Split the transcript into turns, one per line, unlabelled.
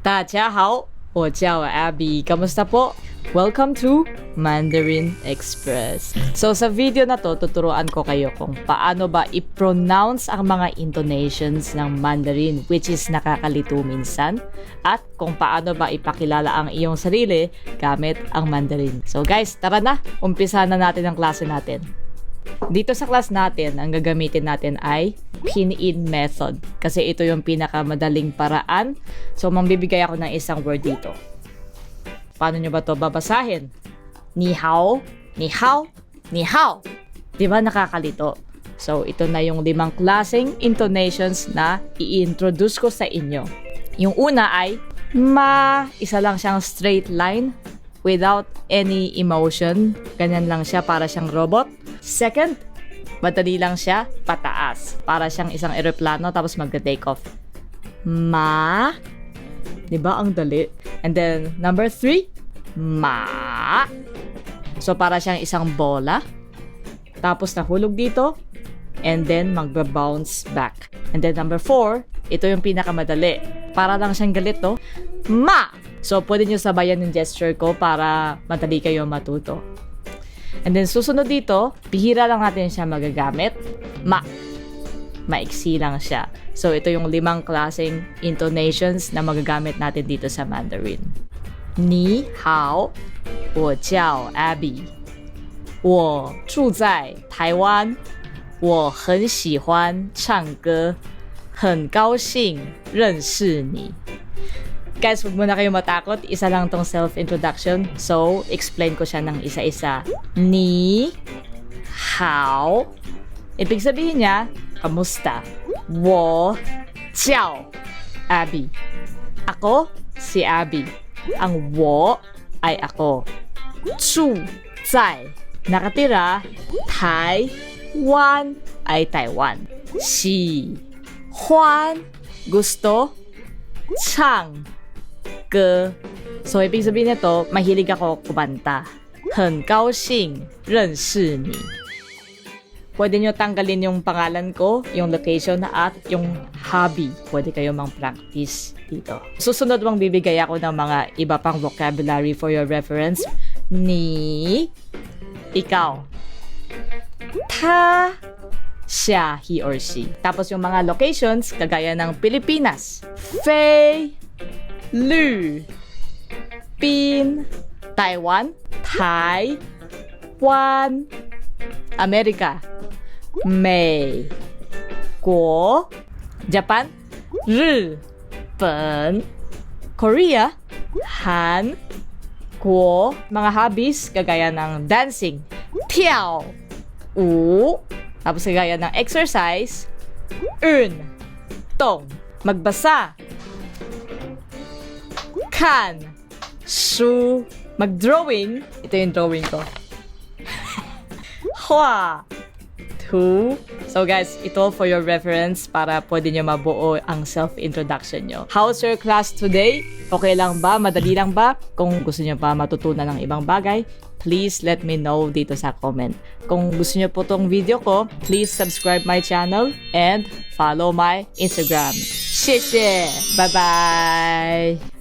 大家好，我叫 Abby. Kamusta po? Welcome to Mandarin Express. So sa video na to, tuturuan ko kayo kung paano ba i-pronounce ang mga intonations ng Mandarin, which is nakakalito minsan, at kung paano ba ipakilala ang iyong sarili gamit ang Mandarin. So guys, tara na, umpisa na natin ang klase natin. Dito sa class natin, ang gagamitin natin ay pin-in method. Kasi ito yung pinakamadaling paraan. So, mambibigay ako ng isang word dito. Paano nyo ba ito babasahin? Ni hao, ni hao, ni hao. Diba nakakalito? So, ito na yung 5 klaseng intonations na i-introduce ko sa inyo. Yung una ay ma, isa lang siyang straight line without any emotion. Ganyan lang siya, para siyang robot. Second, madali lang siya, pataas. Para siyang isang eroplano tapos magta-take off. Ma. Diba ang dali? And then, number 3, ma. So, para siyang isang bola. Tapos nahulog dito. And then, magba-bounce back. And then, number 4, ito yung pinakamadali. Para lang siyang galit, to. Ma. So, pwede nyo sabayan yung gesture ko para madali kayo matuto. And then, susunod dito, bihira lang natin siya magagamit. Ma. Maiksi lang siya. So, ito yung 5 klaseng intonations na magagamit natin dito sa Mandarin. Ni hao, 我叫 Abby. 我住在台湾. 我很喜欢唱歌. 很高兴认识你. Guys, huwag muna kayo matakot. Isa lang tong self-introduction. So, explain ko siya ng isa-isa. Ni hao. Ibig sabihin niya, kamusta? Wo jiao Abby. Ako si Abby. Ang wo ay ako. Zu zai, nakatira. Taiwan ay Taiwan. Xi huan, gusto. Chang ge. So, ibig sabihin nito, mahilig ako kumanta. 很高兴认识你. Pwede nyo tanggalin yung pangalan ko, yung location at yung hobby. Pwede kayo mang-practice dito. Susunod mong bibigay ako ng mga iba pang vocabulary for your reference. Ni, ikaw. Ta, siya, he or she. Tapos yung mga locations, kagaya ng Pilipinas. Fei, Lu, Pin, Taiwan, Taiwan, Amerika, Mei, Guo, Japan,日本, Korea, Han, Guo. Mga hobbies, kagaya ng dancing, Tiao, Wu. Tapos kagaya ng exercise, Tong. Magbasa, Kan, Shu. Mag-drawing, ito yung drawing ko. Hua, Tu. So guys, ito for your reference para pwede nyo mabuo ang self-introduction nyo. How's your class today? Okay lang ba? Madali lang ba? Kung gusto nyo pa matutunan ng ibang bagay, please let me know dito sa comment. Kung gusto nyo po tong video ko, please subscribe my channel and follow my Instagram. 谢谢! Bye-bye!